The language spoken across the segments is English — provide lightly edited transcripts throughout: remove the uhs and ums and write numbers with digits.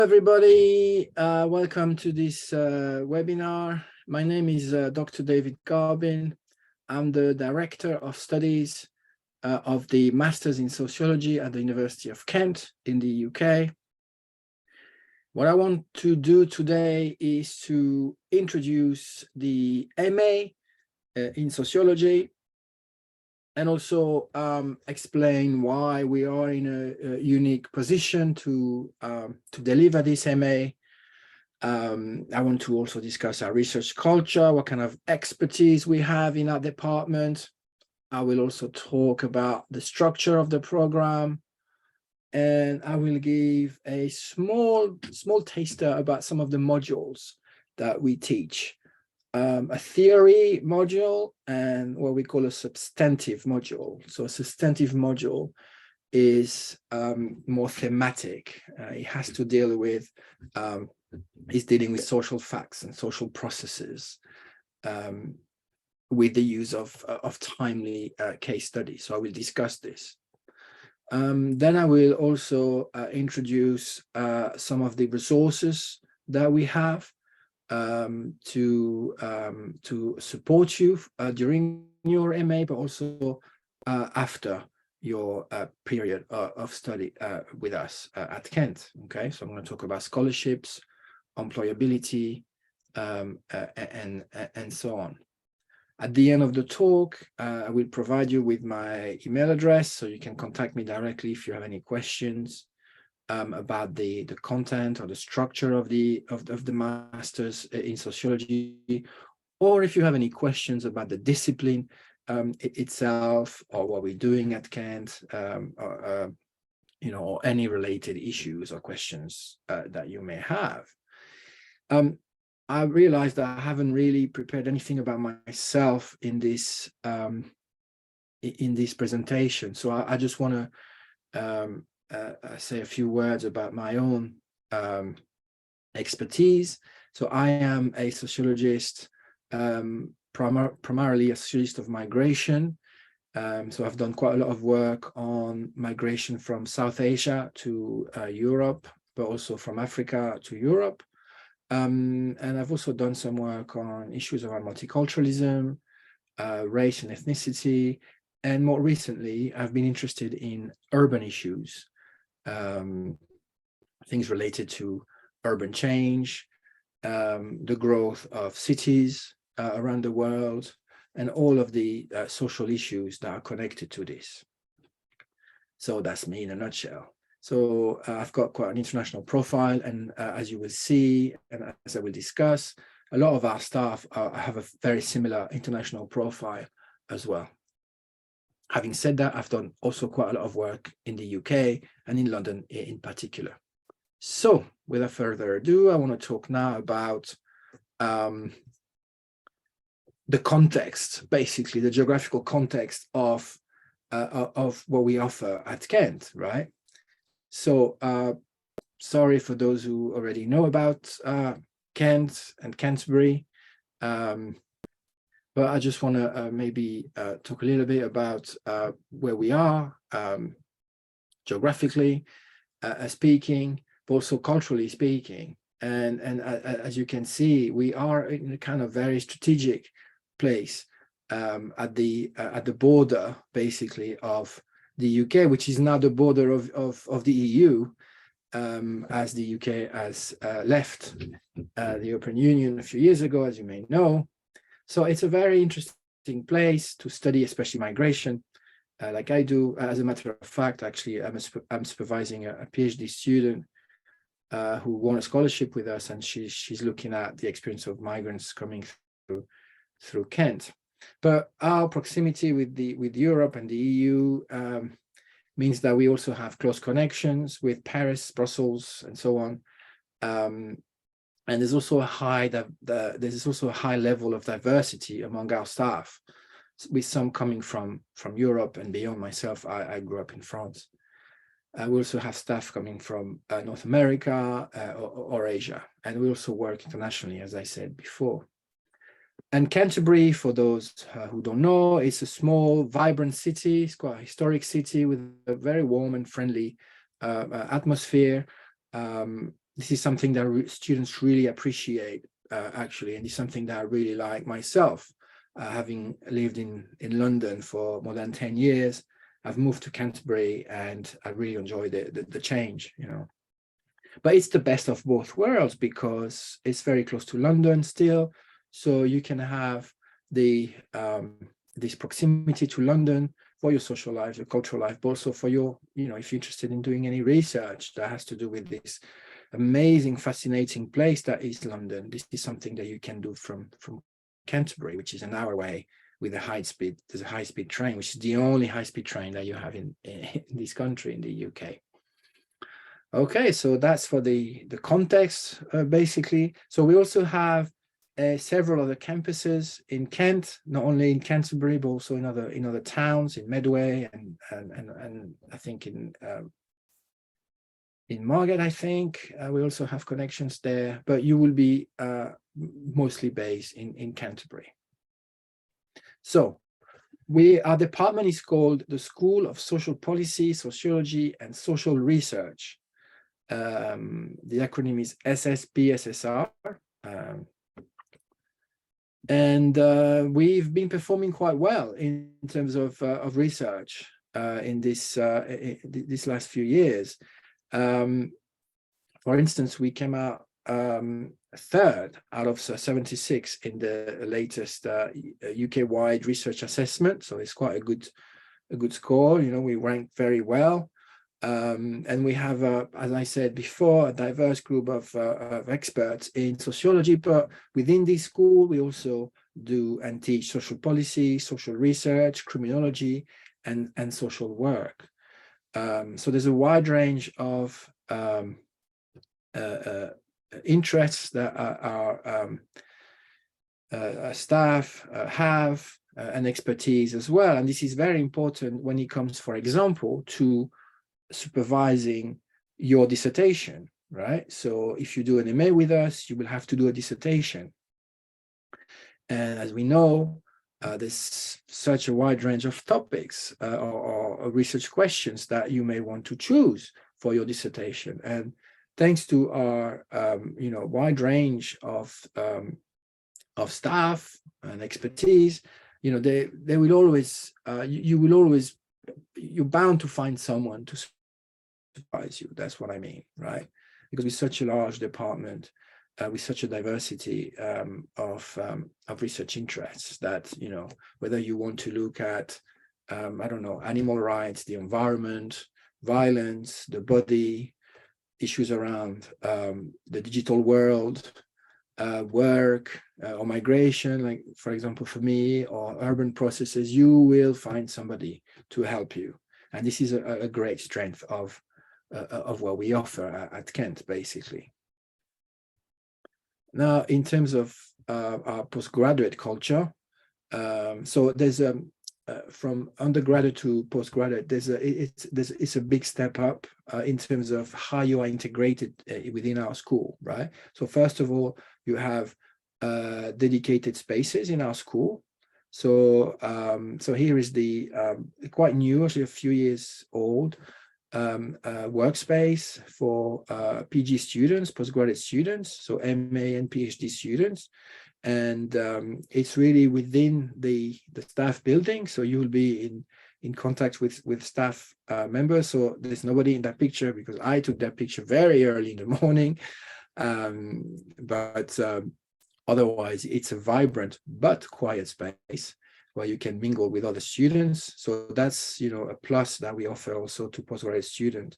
Everybody, welcome to this webinar. My name is Dr. David Garbin. I'm the Director of Studies of the Masters in Sociology at the University of Kent in the UK. What I want to do today is to introduce the MA in Sociology and also explain why we are in a unique position to deliver this MA. I want to also discuss our research culture, what kind of expertise we have in our department. I will also talk about the structure of the program, and I will give a small taster about some of the modules that we teach. A theory module and what we call a substantive module. So a substantive module is more thematic. It has to deal with, is dealing with social facts and social processes with the use of timely case studies. So I will discuss this. Then I will also introduce some of the resources that we have to support you during your MA, but also after your period of study with us at Kent. Okay, so I'm going to talk about scholarships, employability, and so on. At the end of the talk, I will provide you with my email address, so you can contact me directly if you have any questions about the content or the structure of the Masters in Sociology, or if you have any questions about the discipline itself, or what we're doing at Kent, or any related issues or questions that you may have. I realized that I haven't really prepared anything about myself in this presentation, so I just want to say a few words about my own expertise. So I am a sociologist, primarily a sociologist of migration. So I've done quite a lot of work on migration from South Asia to Europe, but also from Africa to Europe. And I've also done some work on issues around multiculturalism, race and ethnicity. And more recently, I've been interested in urban issues, things related to urban change, the growth of cities around the world, and all of the social issues that are connected to this. So that's me in a nutshell. So I've got quite an international profile, and as you will see, and as I will discuss, a lot of our staff have a very similar international profile as well. Having said that, I've done also quite a lot of work in the UK and in London in particular. So without further ado, I want to talk now about the context, basically the geographical context of what we offer at Kent, right? So sorry for those who already know about Kent and Canterbury, but I just want to maybe talk a little bit about where we are geographically speaking, but also culturally speaking. And as you can see, we are in a kind of very strategic place at the border, basically, of the UK, which is now the border of the EU, as the UK has left the European Union a few years ago, as you may know. So it's a very interesting place to study, especially migration, like I do. As a matter of fact, actually, I'm supervising a PhD student who won a scholarship with us, and she's looking at the experience of migrants coming through Kent. But our proximity with Europe and the EU means that we also have close connections with Paris, Brussels, and so on. And there's also a high level of diversity among our staff, with some coming from Europe and beyond. Myself, I grew up in France. We also have staff coming from North America or Asia, and we also work internationally, as I said before. And Canterbury, for those who don't know, it's a small, vibrant city. It's quite a historic city with a very warm and friendly atmosphere. this is something that students really appreciate, actually, and it's something that I really like myself. Having lived in London for more than 10 years, I've moved to Canterbury, and I really enjoy the change, you know. But it's the best of both worlds because it's very close to London still, so you can have the this proximity to London for your social life, your cultural life, but also for your, you know, if you're interested in doing any research that has to do with this amazing, fascinating place that is London. This is something that you can do from Canterbury, which is an hour away with a high speed. There's a high speed train, which is the only high speed train that you have in this country, in the UK. Okay, so that's for the context, basically. So we also have several other campuses in Kent, not only in Canterbury, but also in other towns, in Medway and I think in Margate, I think. We also have connections there, but you will be mostly based in Canterbury. So our department is called the School of Social Policy, Sociology, and Social Research. The acronym is SSPSSR. And we've been performing quite well in terms of research in this last few years. For instance, we came out third out of 76 in the latest UK-wide research assessment. So it's quite a good score. You know, we ranked very well. And we have, as I said before, a diverse group of experts in sociology, but within this school, we also do and teach social policy, social research, criminology, and social work. So there's a wide range of interests that our staff have, and expertise as well. And this is very important when it comes, for example, to supervising your dissertation, right? So if you do an MA with us, you will have to do a dissertation. And as we know, there's such a wide range of topics or research questions that you may want to choose for your dissertation. And thanks to our wide range of staff and expertise, you know, they will always you're bound to find someone to supervise you. That's what I mean, right? Because with such a large department, with such a diversity of research interests, that, you know, whether you want to look at I don't know, animal rights, the environment, violence, the body, issues around the digital world, work, or migration, like for example for me, or urban processes, you will find somebody to help you. And this is a great strength of what we offer at Kent, basically. Now, in terms of our postgraduate culture, so there's from undergraduate to postgraduate, it's a big step up in terms of how you are integrated within our school, right? So first of all, you have dedicated spaces in our school. So so here is the quite new, actually a few years old, workspace for PG students, postgraduate students, so MA and PhD students. And it's really within the staff building, so you will be in contact with staff members. So there's nobody in that picture because I took that picture very early in the morning, but otherwise it's a vibrant but quiet space where you can mingle with other students. So that's, you know, a plus that we offer also to postgraduate students,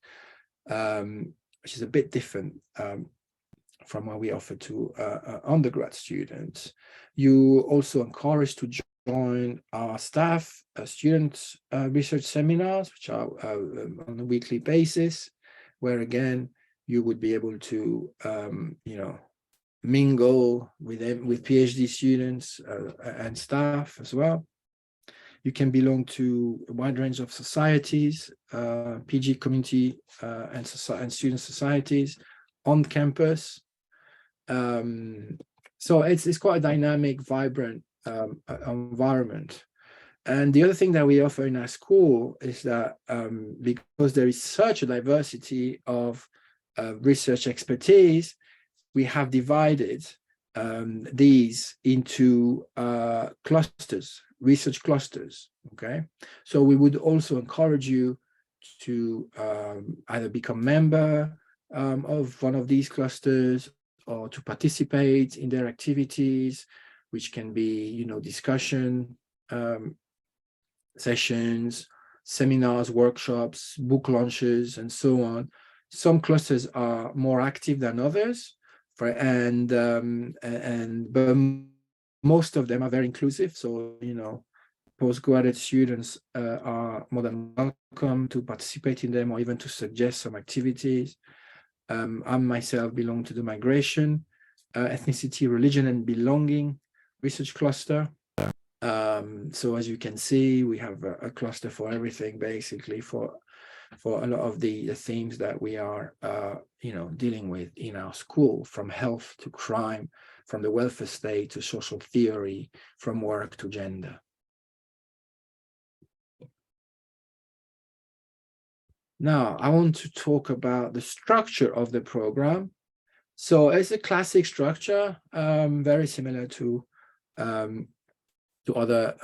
which is a bit different from what we offer to undergrad students. You also encouraged to join our staff student research seminars, which are on a weekly basis, where again you would be able to mingle with PhD students and staff as well. You can belong to a wide range of societies, PG community and student societies on campus. So it's quite a dynamic, vibrant environment. And the other thing that we offer in our school is that because there is such a diversity of research expertise, we have divided these into clusters, research clusters. Okay, so we would also encourage you to either become member of one of these clusters, or to participate in their activities, which can be, you know, discussion sessions, seminars, workshops, book launches, and so on. Some clusters are more active than others, but most of them are very inclusive. So, you know, postgraduate students are more than welcome to participate in them, or even to suggest some activities. I myself belong to the migration, ethnicity, religion, and belonging research cluster. So as you can see, we have a cluster for everything, basically, for a lot of the themes that we are, you know, dealing with in our school, from health to crime, from the welfare state to social theory, from work to gender. Now, I want to talk about the structure of the program. So it's a classic structure, very similar to other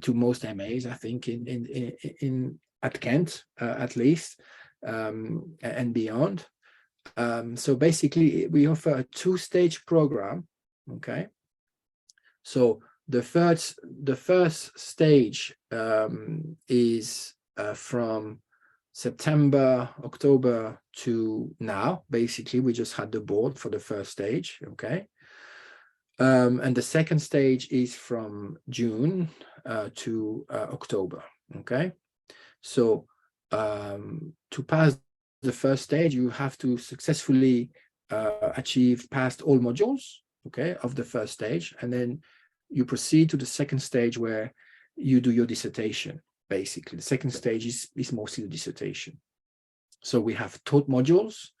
to most MAs, I think, in at Kent, at least, and beyond. So basically, we offer a two-stage program. Okay, so the first stage is from September, October to now. Basically, we just had the board for the first stage. Okay. And the second stage is from June to October. Okay, so to pass the first stage, you have to successfully achieve passed all modules, okay, of the first stage, and then you proceed to the second stage, where you do your dissertation. Basically, the second stage is mostly the dissertation. So we have taught modules,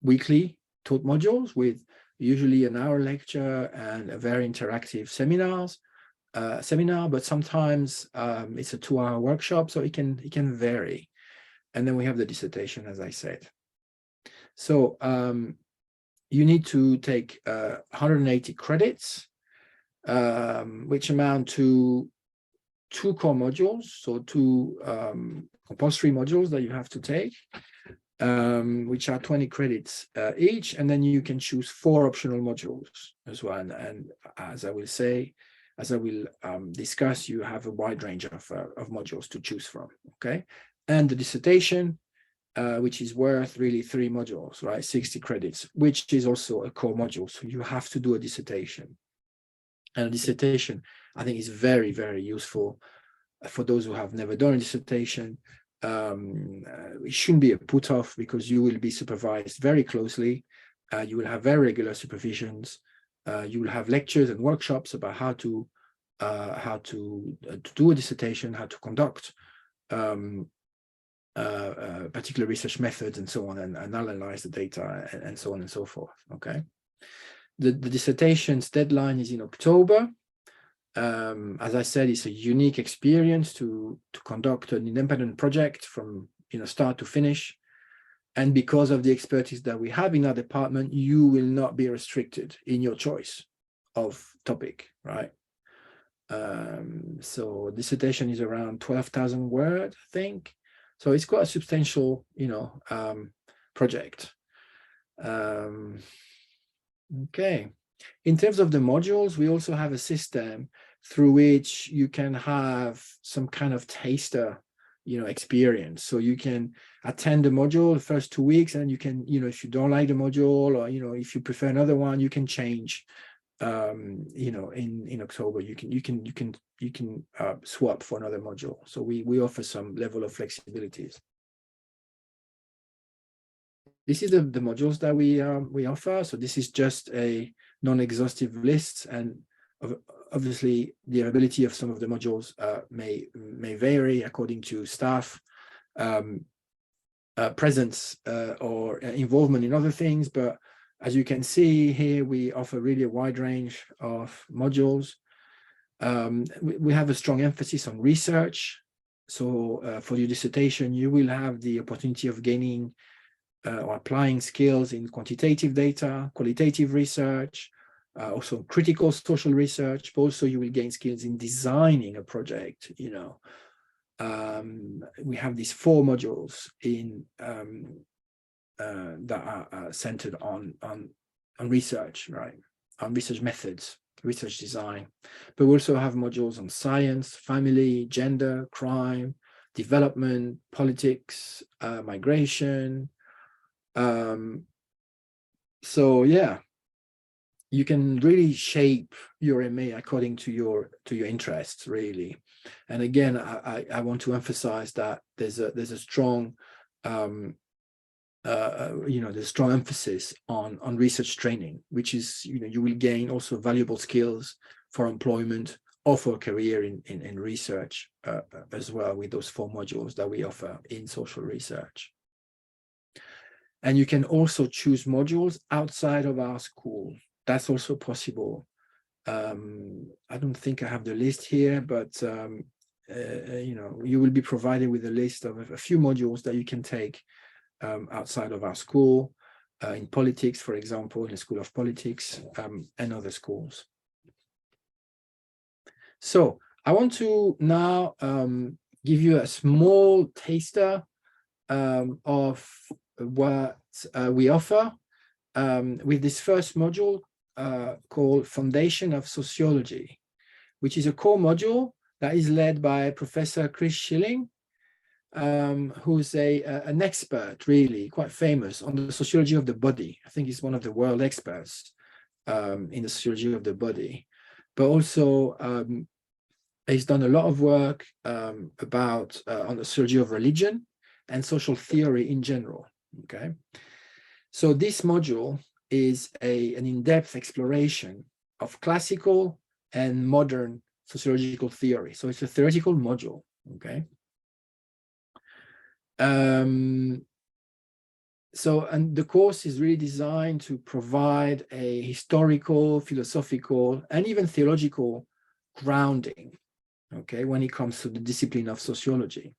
weekly taught modules, with usually an hour lecture and a very interactive seminar, but sometimes it's a 2-hour workshop, so it can vary. And then we have the dissertation, as I said. So you need to take 180 credits, which amount to 2 core modules, so 2 compulsory modules that you have to take, which are 20 credits each, and then you can choose 4 optional modules as well. And as I will discuss, you have a wide range of modules to choose from. Okay, and the dissertation, which is worth really 3 modules, right? 60 credits, which is also a core module. So you have to do a dissertation, and a dissertation, I think, is very, very useful for those who have never done a dissertation. It shouldn't be a put off, because you will be supervised very closely. You will have very regular supervisions. You will have lectures and workshops about how to do a dissertation, how to conduct particular research methods, and so on, and analyze the data, and so on and so forth. Okay, the dissertation's deadline is in October. As I said, it's a unique experience to conduct an independent project from start to finish. And because of the expertise that we have in our department, you will not be restricted in your choice of topic, right? So dissertation is around 12,000 words, I think. So it's quite a substantial, project. Okay. In terms of the modules, we also have a system through which you can have some kind of taster, experience. So you can attend the module the first 2 weeks, and you can, if you don't like the module, or if you prefer another one, you can change. In October, you can swap for another module. So we offer some level of flexibilities. This is the modules that we offer. So this is just a non-exhaustive list, and obviously the availability of some of the modules may vary according to staff presence or involvement in other things. But as you can see here, we offer really a wide range of modules. We have a strong emphasis on research. So for your dissertation, you will have the opportunity of gaining or applying skills in quantitative data, qualitative research, also critical social research, but also you will gain skills in designing a project. We have these 4 modules in that are centered on research, right? On research methods, research design. But we also have modules on science, family, gender, crime, development, politics, migration. So yeah, you can really shape your MA according to your interests, really. And again, I want to emphasize that there's a strong there's a strong emphasis on research training, which is, you will gain also valuable skills for employment or for a career in research as well, with those 4 modules that we offer in social research. And you can also choose modules outside of our school. That's also possible. I don't think I have the list here, but you will be provided with a list of a few modules that you can take outside of our school, in politics, for example, in the School of Politics, and other schools. So I want to now give you a small taster of what we offer with this first module called Foundation of Sociology, which is a core module that is led by Professor Chris Schilling, who's an expert, really quite famous, on the sociology of the body. I think he's one of the world experts in the sociology of the body, but also he's done a lot of work about on the sociology of religion and social theory in general. Okay, so this module is an in-depth exploration of classical and modern sociological theory. So it's a theoretical module. Okay. And the course is really designed to provide a historical, philosophical, and even theological grounding, okay, when it comes to the discipline of sociology.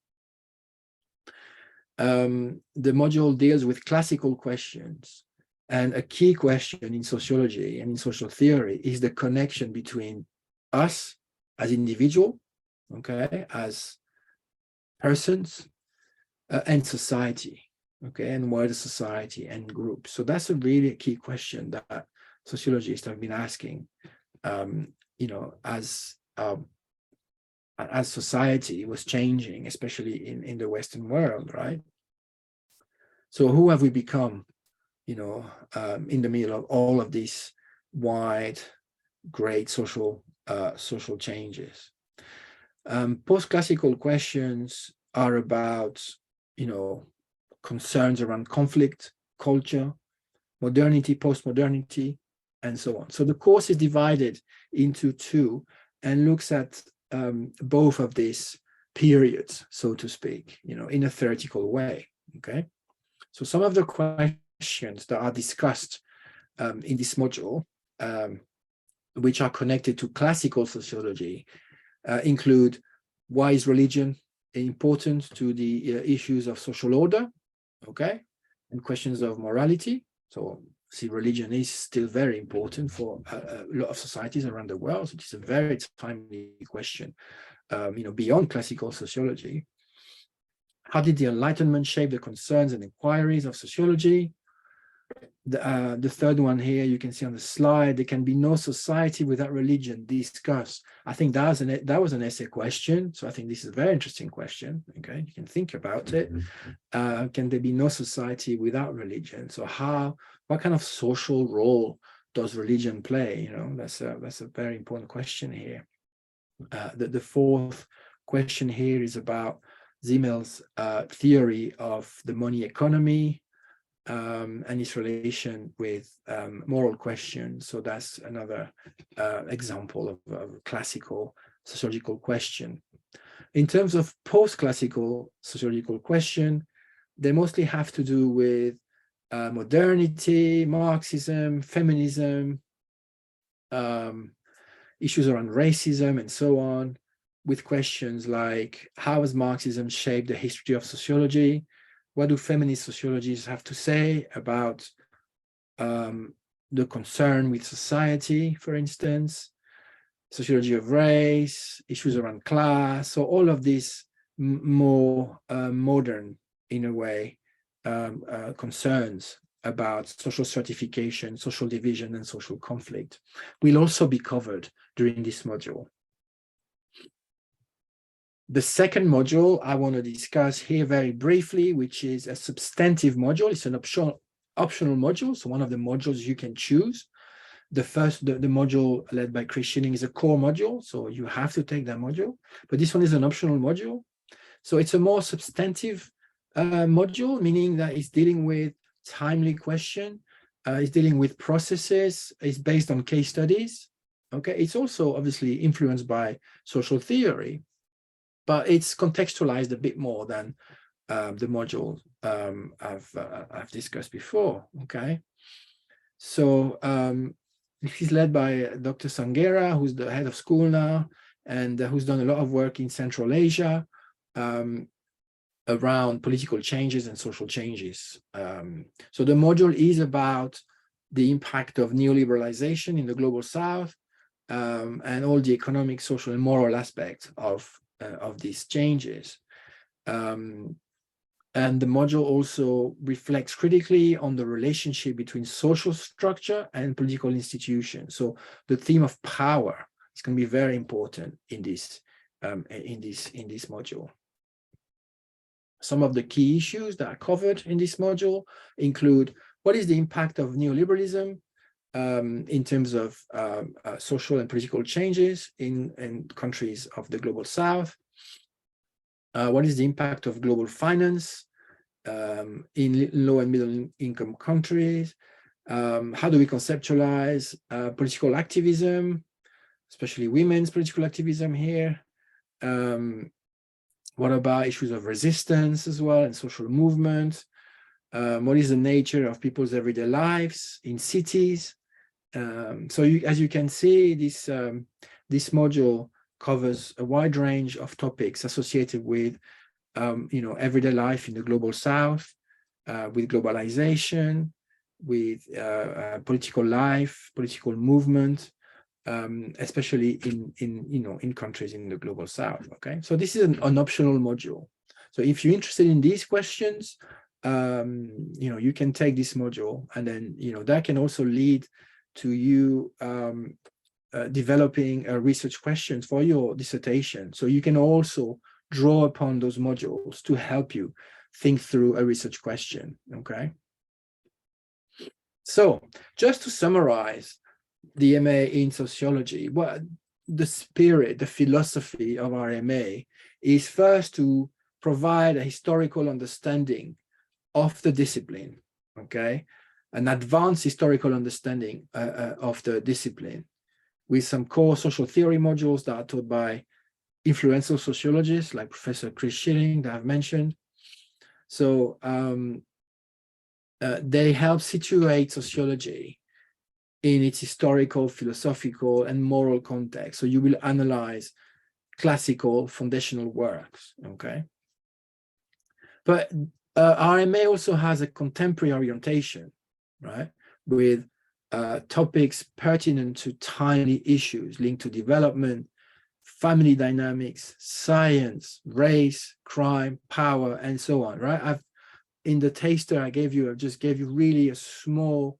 The module deals with classical questions, and a key question in sociology and in social theory is the connection between us as individuals, okay, as persons, and society, okay, and wider society and groups. So that's a really key question that sociologists have been asking, as society was changing, especially in the Western world, right? So who have we become, in the middle of all of these wide, great social changes? Post-classical questions are about concerns around conflict, culture, modernity, post-modernity, and so on. So the course is divided into 2 and looks at both of these periods, so to speak, in a theoretical way. Okay, so some of the questions that are discussed in this module, which are connected to classical sociology, include: why is religion important to the issues of social order, okay, and questions of morality? So, see, religion is still very important for a lot of societies around the world. So it's a very timely question, beyond classical sociology. How did the Enlightenment shape the concerns and inquiries of sociology? The third one here, you can see on the slide: there can be no society without religion. Discuss. I think that was an essay question. So I think this is a very interesting question. Okay, you can think about it. Can there be no society without religion? So what kind of social role does religion play? That's a very important question here. The fourth question here is about Zimmel's theory of the money economy, and its relation with moral questions. So that's another example of a classical sociological question. In terms of post-classical sociological question, they mostly have to do with modernity, Marxism, feminism, issues around racism, and so on, with questions like: how has Marxism shaped the history of sociology? What do feminist sociologists have to say about the concern with society, for instance, sociology of race, issues around class. So all of these more modern, in a way, concerns about social stratification, social division, and social conflict will also be covered during this module. The second module I want to discuss here very briefly, which is a substantive module. It's an optional module, so one of the modules you can choose. The module led by Chris Schilling is a core module, so you have to take that module. But this one is an optional module. So it's a more substantive module, meaning that it's dealing with timely question, it's dealing with processes, it's based on case studies. Okay, it's also obviously influenced by social theory, but it's contextualized a bit more than the module I've discussed before. Okay, so this is led by Dr. Sanghera, who's the head of school now, and who's done a lot of work in Central Asia around political changes and social changes. So the module is about the impact of neoliberalization in the global South and all the economic, social, and moral aspects of these changes. And the module also reflects critically on the relationship between social structure and political institutions. So the theme of power is going to be very important in this module. Some of the key issues that are covered in this module include what is the impact of neoliberalism in terms of social and political changes in countries of the global South. What is the impact of global finance in low and middle income countries? How do we conceptualize political activism, especially women's political activism here? What about issues of resistance as well and social movement? What is the nature of people's everyday lives in cities? So as you can see, this module covers a wide range of topics associated with everyday life in the global South, with globalization, with political life, political movement, especially in countries in the global South. Okay, so this is an optional module. So if you're interested in these questions, you can take this module, and then that can also lead to you developing research questions for your dissertation. So you can also draw upon those modules to help you think through a research question. Okay. So just to summarize the MA in sociology, what the spirit, the philosophy of our MA is first to provide a historical understanding of the discipline, okay, an advanced historical understanding of the discipline with some core social theory modules that are taught by influential sociologists like Professor Chris Schilling that I've mentioned. So they help situate sociology in its historical, philosophical, and moral context. So you will analyze classical foundational works, okay? But RMA also has a contemporary orientation, right? With topics pertinent to timely issues linked to development, family dynamics, science, race, crime, power, and so on, right? In the taster I just gave you really a small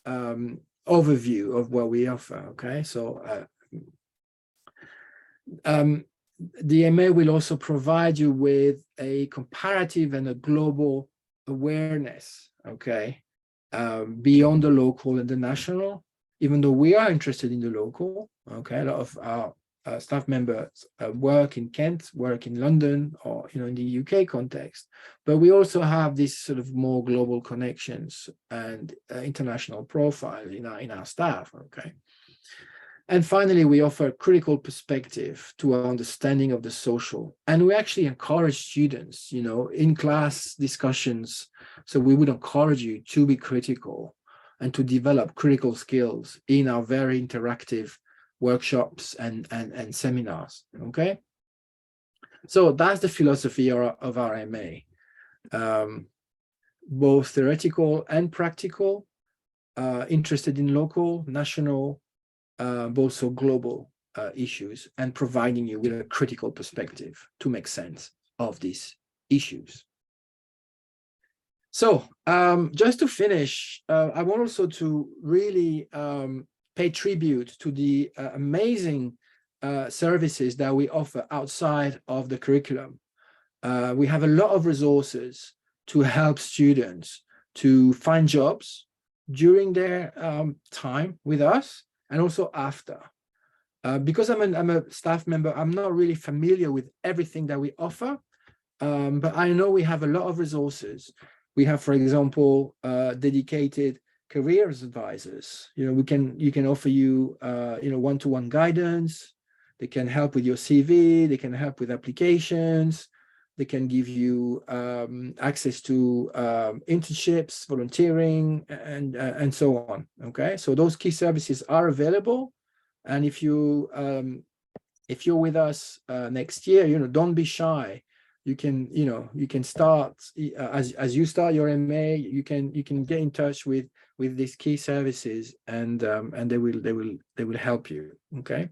overview of what we offer, okay? So the MA will also provide you with a comparative and a global awareness, okay? Beyond the local and the national, even though we are interested in the local, okay? A lot of our staff members work in Kent, work in London, or in the UK context, but we also have this sort of more global connections and international profile in our staff, okay? And finally, we offer critical perspective to our understanding of the social, and we actually encourage students, in class discussions. So we would encourage you to be critical and to develop critical skills in our very interactive workshops and seminars, okay? So that's the philosophy of our MA. both theoretical and practical, interested in local, national, but also global issues, and providing you with a critical perspective to make sense of these issues. So just to finish, I want also to really pay tribute to the amazing services that we offer outside of the curriculum. We have a lot of resources to help students to find jobs during their time with us and also after. Because I'm a staff member, I'm not really familiar with everything that we offer, but I know we have a lot of resources. We have, for example, dedicated careers advisors. You can offer you one-to-one guidance. They can help with your CV. They can help with applications. They can give you access to internships, volunteering, and so on. Okay, so those key services are available. And if you're with us next year, don't be shy. You can start as you start your MA. You can get in touch with these key services, and they will help you. Okay,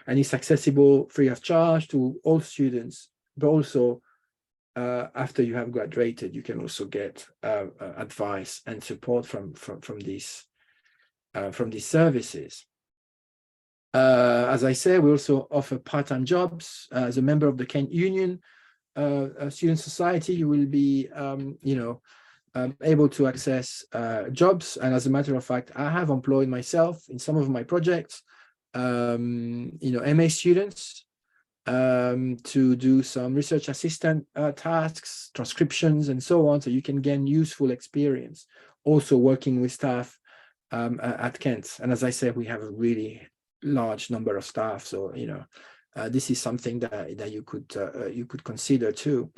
and it's accessible free of charge to all students, but also after you have graduated, you can also get advice and support from these services. As I said, we also offer part-time jobs. As a member of the Kent Union Student Society, you will be able to access jobs. And as a matter of fact, I have employed myself in some of my projects, MA students, to do some research assistant tasks, transcriptions, and so on. So you can gain useful experience also working with staff at Kent. And as I said, we have a really large number of staff. So, this is something that you could consider too.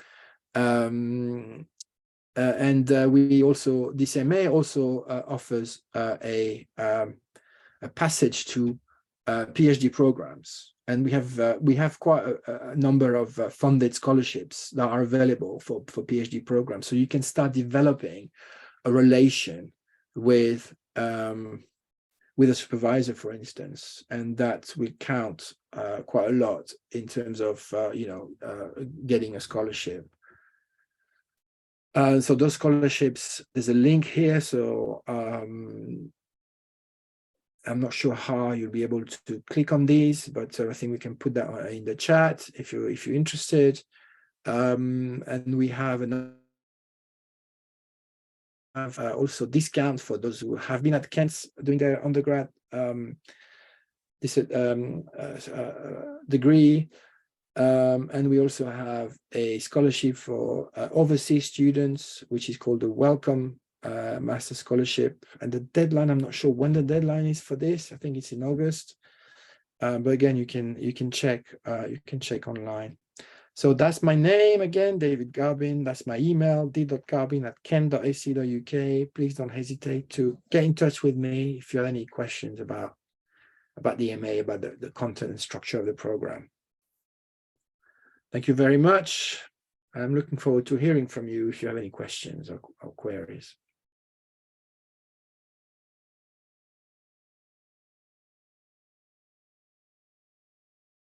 And we also, this MA also offers a passage to PhD programs. And we have quite a number of funded scholarships that are available for PhD programs. So you can start developing a relation with a supervisor, for instance, and that will count quite a lot in terms of getting a scholarship. So those scholarships, there's a link here. So I'm not sure how you'll be able to click on these, but I think we can put that in the chat if you're interested. And we have also discount for those who have been at Kent doing their undergrad degree. And we also have a scholarship for overseas students, which is called the Welcome Master Scholarship. And the deadline, I'm not sure when the deadline is for this. I think it's in August. But again, you can check online. So that's my name again, David Garbin. That's my email, d.garbin@kent.ac.uk. Please don't hesitate to get in touch with me if you have any questions about the MA, about the content and structure of the program. Thank you very much. I'm looking forward to hearing from you if you have any questions or queries.